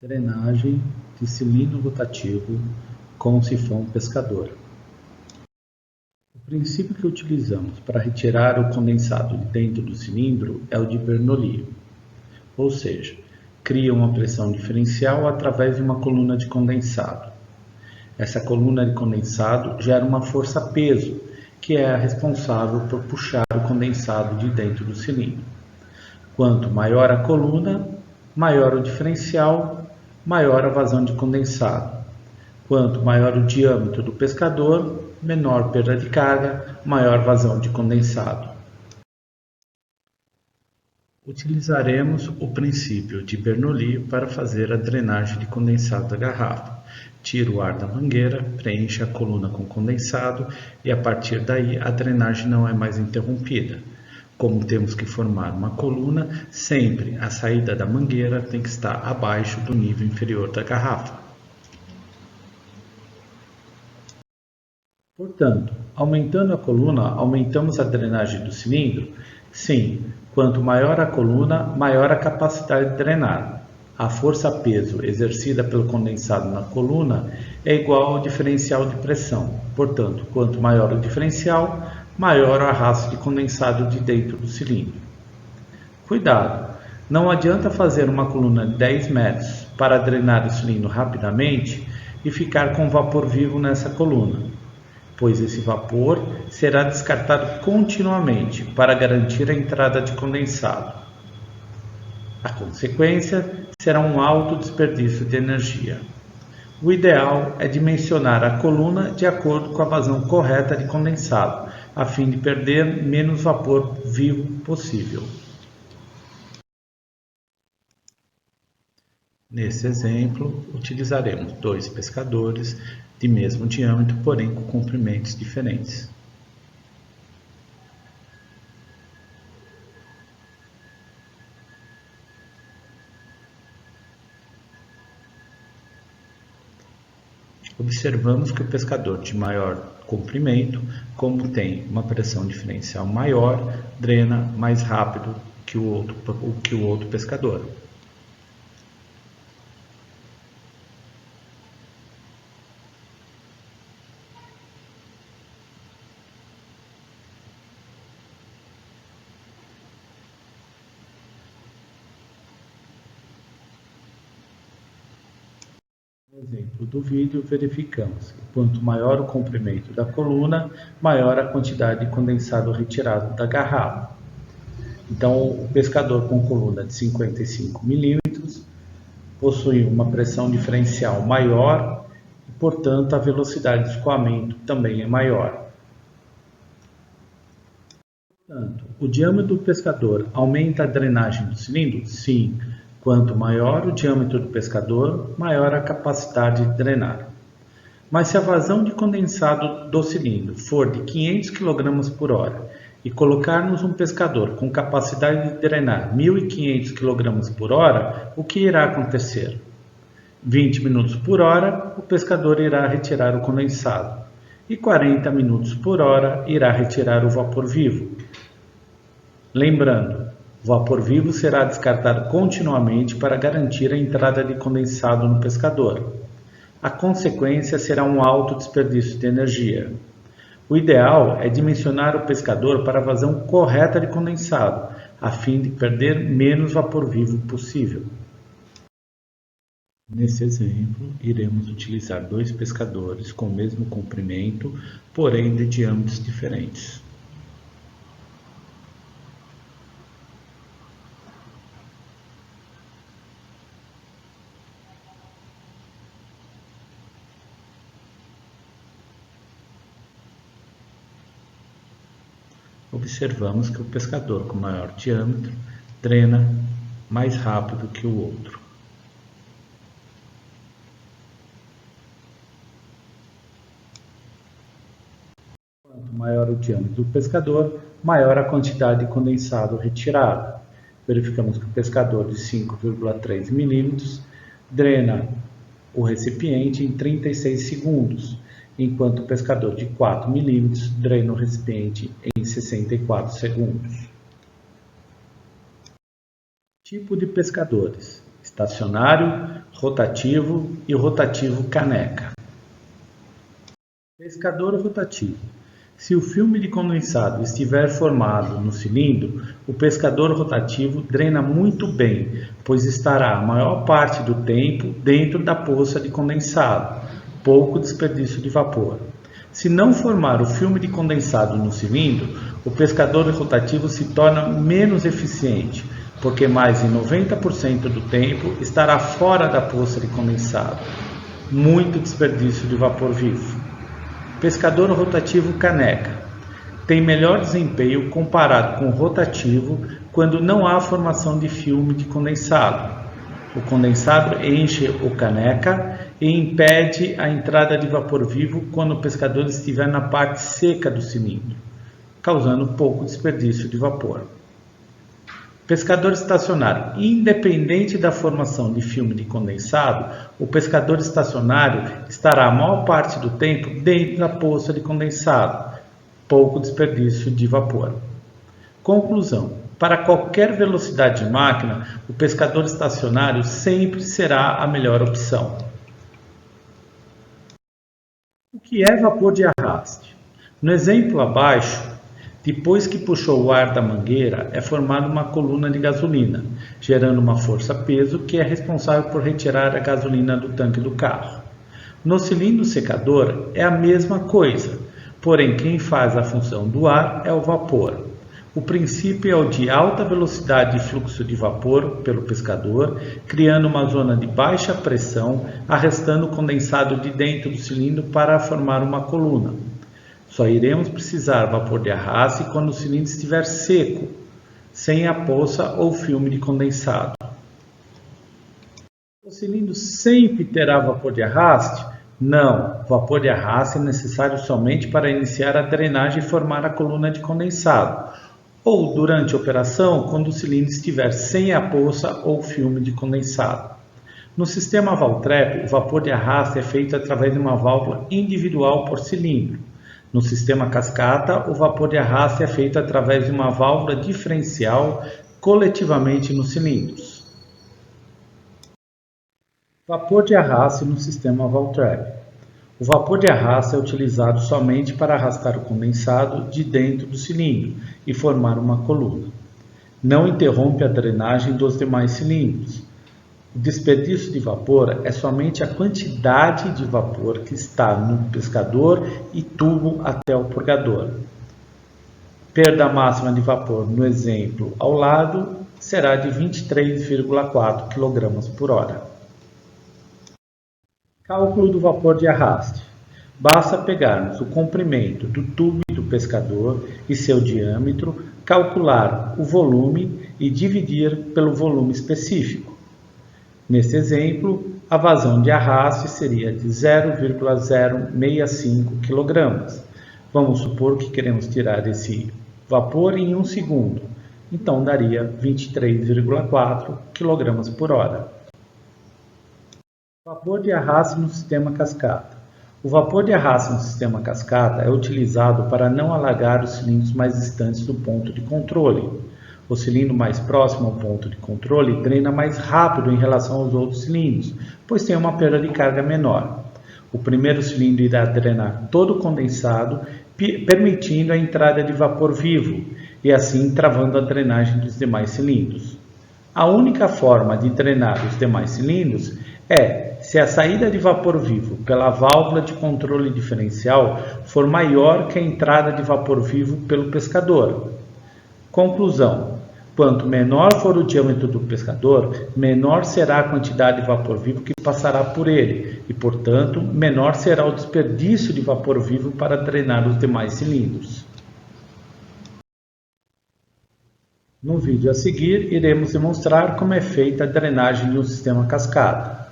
Drenagem de cilindro rotativo com sifão pescador. O princípio que utilizamos para retirar o condensado de dentro do cilindro é o de Bernoulli, ou seja, cria uma pressão diferencial através de uma coluna de condensado. Essa coluna de condensado gera uma força-peso, que é a responsável por puxar o condensado de dentro do cilindro. Quanto maior a coluna, maior o diferencial, maior a vazão de condensado. Quanto maior o diâmetro do pescador, menor perda de carga, maior vazão de condensado. Utilizaremos o princípio de Bernoulli para fazer a drenagem de condensado da garrafa. Tira o ar da mangueira, preenche a coluna com condensado e a partir daí a drenagem não é mais interrompida. Como temos que formar uma coluna, sempre a saída da mangueira tem que estar abaixo do nível inferior da garrafa. Portanto, aumentando a coluna, aumentamos a drenagem do cilindro? Sim, quanto maior a coluna, maior a capacidade de drenar. A força-peso exercida pelo condensado na coluna é igual ao diferencial de pressão. Portanto, quanto maior o diferencial, maior o arrasto de condensado de dentro do cilindro. Cuidado! Não adianta fazer uma coluna de 10 metros para drenar o cilindro rapidamente e ficar com vapor vivo nessa coluna, pois esse vapor será descartado continuamente para garantir a entrada de condensado. A consequência será um alto desperdício de energia. O ideal é dimensionar a coluna de acordo com a vazão correta de condensado, a fim de perder menos vapor vivo possível. Nesse exemplo, utilizaremos 2 pescadores de mesmo diâmetro, porém com comprimentos diferentes. Observamos que o pescador de maior comprimento, como tem uma pressão diferencial maior, drena mais rápido que o outro pescador. No exemplo do vídeo, verificamos que quanto maior o comprimento da coluna, maior a quantidade de condensado retirado da garrafa. Então, o pescador com coluna de 55 milímetros possui uma pressão diferencial maior e, portanto, a velocidade de escoamento também é maior. Portanto, o diâmetro do pescador aumenta a drenagem do cilindro? Sim. Quanto maior o diâmetro do pescador, maior a capacidade de drenar. Mas se a vazão de condensado do cilindro for de 500 kg por hora e colocarmos um pescador com capacidade de drenar 1.500 kg por hora, o que irá acontecer? 20 minutos por hora, o pescador irá retirar o condensado e 40 minutos por hora irá retirar o vapor vivo. Lembrando, o vapor vivo será descartado continuamente para garantir a entrada de condensado no pescador. A consequência será um alto desperdício de energia. O ideal é dimensionar o pescador para a vazão correta de condensado, a fim de perder menos vapor vivo possível. Nesse exemplo, iremos utilizar 2 pescadores com o mesmo comprimento, porém de diâmetros diferentes. Observamos que o pescador com maior diâmetro drena mais rápido que o outro. Quanto maior o diâmetro do pescador, maior a quantidade de condensado retirado. Verificamos que o pescador de 5,3 milímetros drena o recipiente em 36 segundos, enquanto o pescador de 4 milímetros drena o recipiente em 64 segundos. Tipo de pescadores: estacionário, rotativo e rotativo caneca. Pescador rotativo. Se o filme de condensado estiver formado no cilindro, o pescador rotativo drena muito bem, pois estará a maior parte do tempo dentro da poça de condensado, pouco desperdício de vapor. Se não formar o filme de condensado no cilindro, o pescador rotativo se torna menos eficiente, porque mais de 90% do tempo estará fora da poça de condensado. Muito desperdício de vapor vivo. Pescador rotativo caneca. Tem melhor desempenho comparado com o rotativo quando não há formação de filme de condensado. O condensado enche o caneca e impede a entrada de vapor vivo quando o pescador estiver na parte seca do cilindro, causando pouco desperdício de vapor. Pescador estacionário. Independente da formação de filme de condensado, o pescador estacionário estará a maior parte do tempo dentro da poça de condensado, pouco desperdício de vapor. Conclusão. Para qualquer velocidade de máquina, o pescador estacionário sempre será a melhor opção. O que é vapor de arraste? No exemplo abaixo, depois que puxou o ar da mangueira, é formada uma coluna de gasolina, gerando uma força-peso que é responsável por retirar a gasolina do tanque do carro. No cilindro secador é a mesma coisa, porém quem faz a função do ar é o vapor. O princípio é o de alta velocidade de fluxo de vapor pelo pescador, criando uma zona de baixa pressão, arrastando o condensado de dentro do cilindro para formar uma coluna. Só iremos precisar vapor de arraste quando o cilindro estiver seco, sem a poça ou filme de condensado. O cilindro sempre terá vapor de arraste? Não, vapor de arraste é necessário somente para iniciar a drenagem e formar a coluna de condensado, ou durante a operação quando o cilindro estiver sem a poça ou filme de condensado. No sistema Valtrap, o vapor de arraste é feito através de uma válvula individual por cilindro. No sistema cascata, o vapor de arraste é feito através de uma válvula diferencial coletivamente nos cilindros. Vapor de arraste no sistema Valtrap. O vapor de arraste é utilizado somente para arrastar o condensado de dentro do cilindro e formar uma coluna. Não interrompe a drenagem dos demais cilindros. O desperdício de vapor é somente a quantidade de vapor que está no pescador e tubo até o purgador. Perda máxima de vapor no exemplo ao lado será de 23,4 kg por hora. Cálculo do vapor de arraste. Basta pegarmos o comprimento do tubo do pescador e seu diâmetro, calcular o volume e dividir pelo volume específico. Neste exemplo, a vazão de arraste seria de 0,065 kg. Vamos supor que queremos tirar esse vapor em 1 segundo, então daria 23,4 kg por hora. Vapor de arraste no sistema cascata. O vapor de arraste no sistema cascata é utilizado para não alagar os cilindros mais distantes do ponto de controle. O cilindro mais próximo ao ponto de controle drena mais rápido em relação aos outros cilindros, pois tem uma perda de carga menor. O primeiro cilindro irá drenar todo o condensado, permitindo a entrada de vapor vivo e assim travando a drenagem dos demais cilindros. A única forma de drenar os demais cilindros é se a saída de vapor vivo pela válvula de controle diferencial for maior que a entrada de vapor vivo pelo pescador. Conclusão. Quanto menor for o diâmetro do pescador, menor será a quantidade de vapor vivo que passará por ele e, portanto, menor será o desperdício de vapor vivo para drenar os demais cilindros. No vídeo a seguir, iremos demonstrar como é feita a drenagem de um sistema cascata.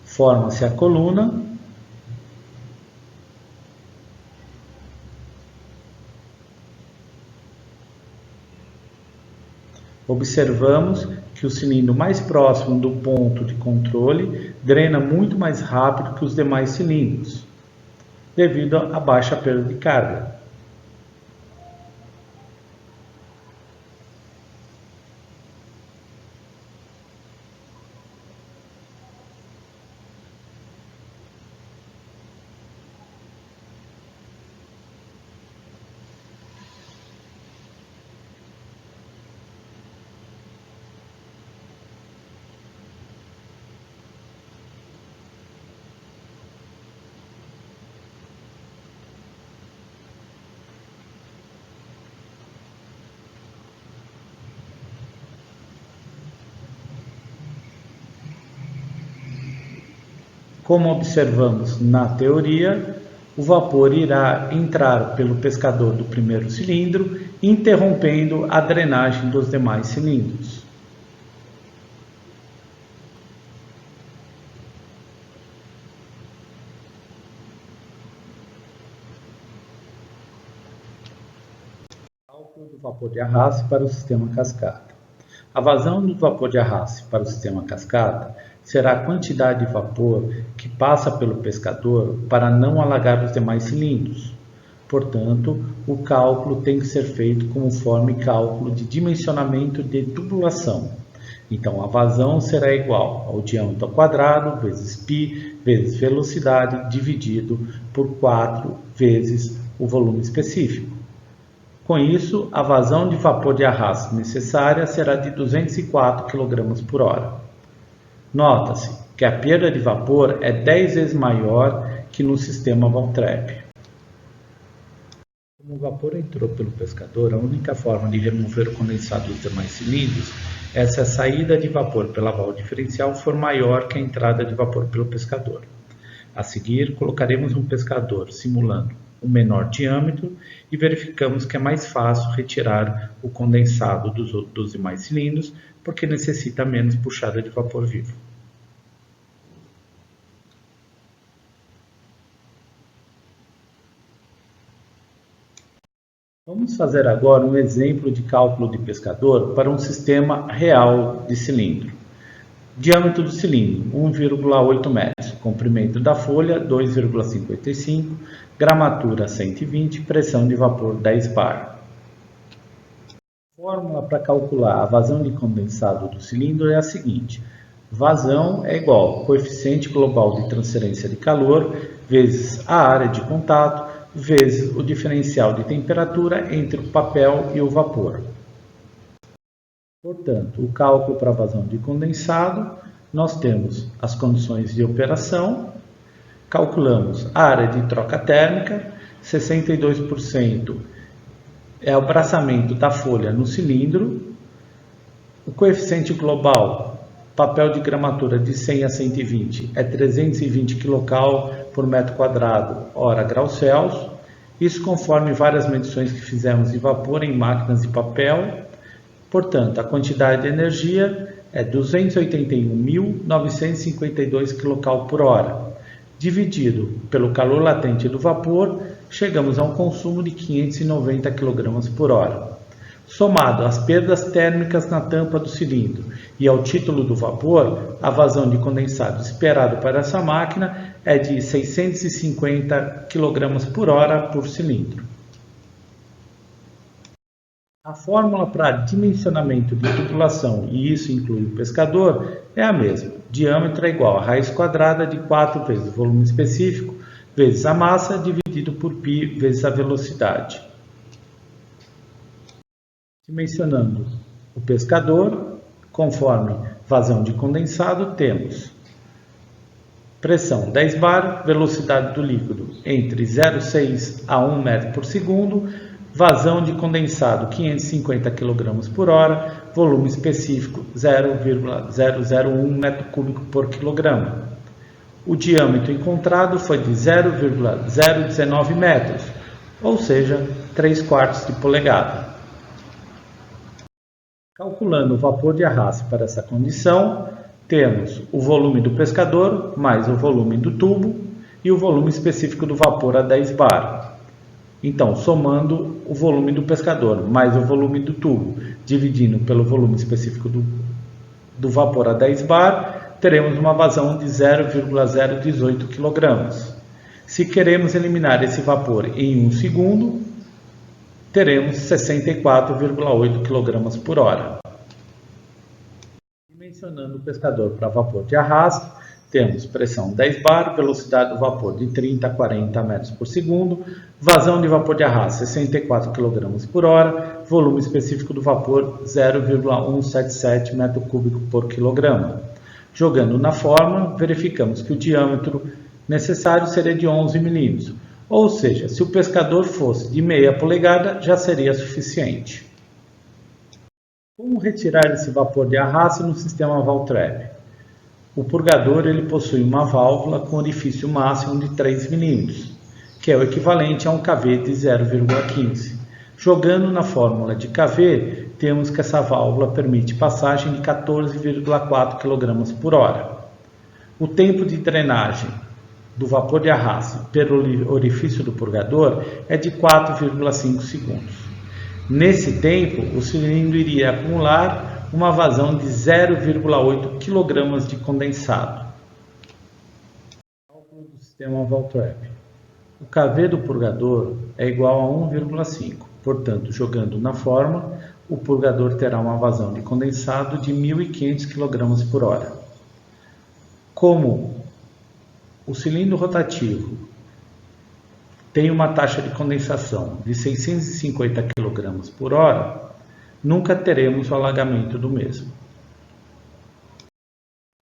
Forma-se a coluna. Observamos que o cilindro mais próximo do ponto de controle drena muito mais rápido que os demais cilindros, devido à baixa perda de carga. Como observamos na teoria, o vapor irá entrar pelo pescador do primeiro cilindro, interrompendo a drenagem dos demais cilindros. Cálculo do vapor de arraste para o sistema cascata. A vazão do vapor de arraste para o sistema cascata será a quantidade de vapor que passa pelo pescador para não alagar os demais cilindros. Portanto, o cálculo tem que ser feito conforme cálculo de dimensionamento de tubulação. Então, a vazão será igual ao diâmetro ao quadrado vezes π vezes velocidade dividido por 4 vezes o volume específico. Com isso, a vazão de vapor de arraste necessária será de 204 kg por hora. Nota-se que a perda de vapor é 10 vezes maior que no sistema Waltrap. Como o vapor entrou pelo pescador, a única forma de remover o condensado dos demais cilindros é se a saída de vapor pela válvula diferencial for maior que a entrada de vapor pelo pescador. A seguir, colocaremos um pescador simulando o menor diâmetro e verificamos que é mais fácil retirar o condensado dos demais cilindros, porque necessita menos puxada de vapor vivo. Vamos fazer agora um exemplo de cálculo de pescador para um sistema real de cilindro. Diâmetro do cilindro, 1,8 metros. Comprimento da folha, 2,55. Gramatura, 120. Pressão de vapor, 10 bar. A fórmula para calcular a vazão de condensado do cilindro é a seguinte. Vazão é igual ao coeficiente global de transferência de calor vezes a área de contato vezes o diferencial de temperatura entre o papel e o vapor. Portanto, o cálculo para a vazão de condensado, nós temos as condições de operação, calculamos a área de troca térmica, 62% é o abraçamento da folha no cilindro, o coeficiente global, papel de gramatura de 100 a 120 é 320 kcal por metro quadrado, hora graus Celsius, isso conforme várias medições que fizemos de vapor em máquinas de papel. Portanto, a quantidade de energia é 281.952 kcal por hora. Dividido pelo calor latente do vapor, chegamos a um consumo de 590 kg por hora. Somado às perdas térmicas na tampa do cilindro e ao título do vapor, a vazão de condensado esperado para essa máquina é de 650 kg por hora por cilindro. A fórmula para dimensionamento de tubulação, e isso inclui o pescador, é a mesma. Diâmetro é igual a raiz quadrada de 4 vezes o volume específico, vezes a massa, dividido por π vezes a velocidade. Dimensionando o pescador, conforme vazão de condensado, temos pressão 10 bar, velocidade do líquido entre 0,6 a 1 metro por segundo, vazão de condensado 550 kg por hora, volume específico 0,001 metro cúbico por quilograma. O diâmetro encontrado foi de 0,019 metros, ou seja, 3/4 de polegada. Calculando o vapor de arraste para essa condição, temos o volume do pescador mais o volume do tubo e o volume específico do vapor a 10 bar. Então, somando o volume do pescador mais o volume do tubo, dividindo pelo volume específico do vapor a 10 bar, teremos uma vazão de 0,018 kg. Se queremos eliminar esse vapor em 1 segundo, teremos 64,8 kg por hora. Dimensionando o pescador para vapor de arraste, temos pressão 10 bar, velocidade do vapor de 30 a 40 metros por segundo, vazão de vapor de arraste 64 kg por hora, volume específico do vapor 0,177 metro cúbico por quilograma. Jogando na fórmula, verificamos que o diâmetro necessário seria de 11 milímetros, ou seja, se o pescador fosse de meia polegada, já seria suficiente. Como retirar esse vapor de arraste no sistema Waltrap? O purgador ele possui uma válvula com orifício máximo de 3 milímetros, que é o equivalente a um kV de 0,15. Jogando na fórmula de kV, temos que essa válvula permite passagem de 14,4 kg por hora. O tempo de drenagem do vapor de arraste pelo orifício do purgador é de 4,5 segundos. Nesse tempo, o cilindro iria acumular uma vazão de 0,8 kg de condensado. Cálculo do sistema Valtrap. O kV do purgador é igual a 1,5. Portanto, jogando na forma, o purgador terá uma vazão de condensado de 1.500 kg por hora. Como o cilindro rotativo tem uma taxa de condensação de 650 kg por hora, nunca teremos o alagamento do mesmo.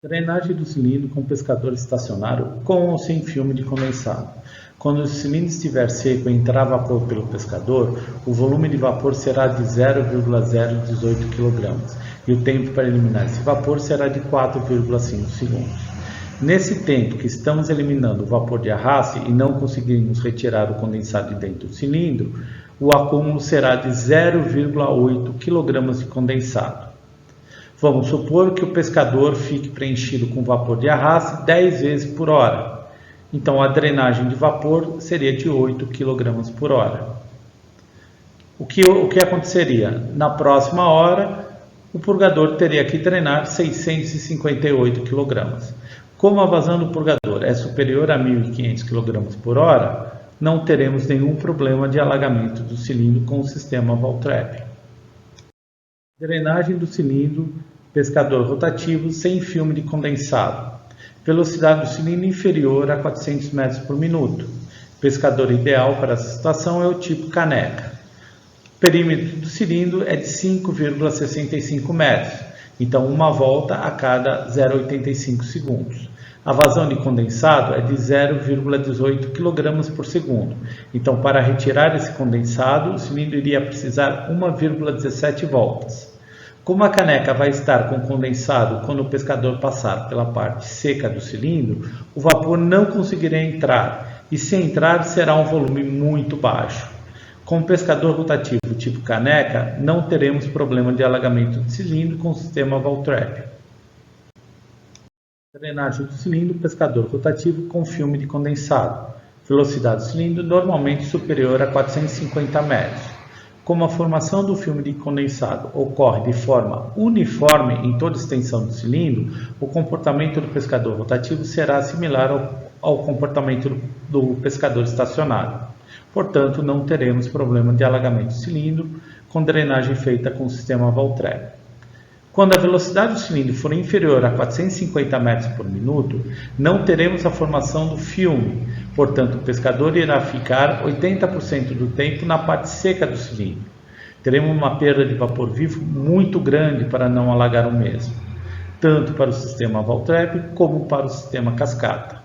Drenagem do cilindro com pescador estacionário com ou sem filme de condensado. Quando o cilindro estiver seco e entrar vapor pelo pescador, o volume de vapor será de 0,018 kg e o tempo para eliminar esse vapor será de 4,5 segundos. Nesse tempo que estamos eliminando o vapor de arraste e não conseguimos retirar o condensado de dentro do cilindro, o acúmulo será de 0,8 kg de condensado. Vamos supor que o pescador fique preenchido com vapor de arraste 10 vezes por hora. Então a drenagem de vapor seria de 8 kg por hora. O que aconteceria? Na próxima hora, o purgador teria que drenar 658 kg. Como a vazão do purgador é superior a 1.500 kg por hora, não teremos nenhum problema de alagamento do cilindro com o sistema Valtrap. Drenagem do cilindro pescador rotativo sem filme de condensado. Velocidade do cilindro inferior a 400 metros por minuto. Pescador ideal para essa situação é o tipo caneca. O perímetro do cilindro é de 5,65 metros, então uma volta a cada 0,85 segundos. A vazão de condensado é de 0,18 kg por segundo, então para retirar esse condensado, o cilindro iria precisar 1,17 voltas. Como a caneca vai estar com condensado quando o pescador passar pela parte seca do cilindro, o vapor não conseguirá entrar e se entrar será um volume muito baixo. Com o pescador rotativo tipo caneca, não teremos problema de alagamento de cilindro com o sistema Valtrap. Drenagem do cilindro pescador rotativo com filme de condensado. Velocidade do cilindro normalmente superior a 450 metros. Como a formação do filme de condensado ocorre de forma uniforme em toda a extensão do cilindro, o comportamento do pescador rotativo será similar ao comportamento do pescador estacionário. Portanto, não teremos problema de alagamento do cilindro com drenagem feita com o sistema Valtrap. Quando a velocidade do cilindro for inferior a 450 metros por minuto, não teremos a formação do filme, portanto o pescador irá ficar 80% do tempo na parte seca do cilindro. Teremos uma perda de vapor vivo muito grande para não alagar o mesmo, tanto para o sistema Valtrap como para o sistema cascata.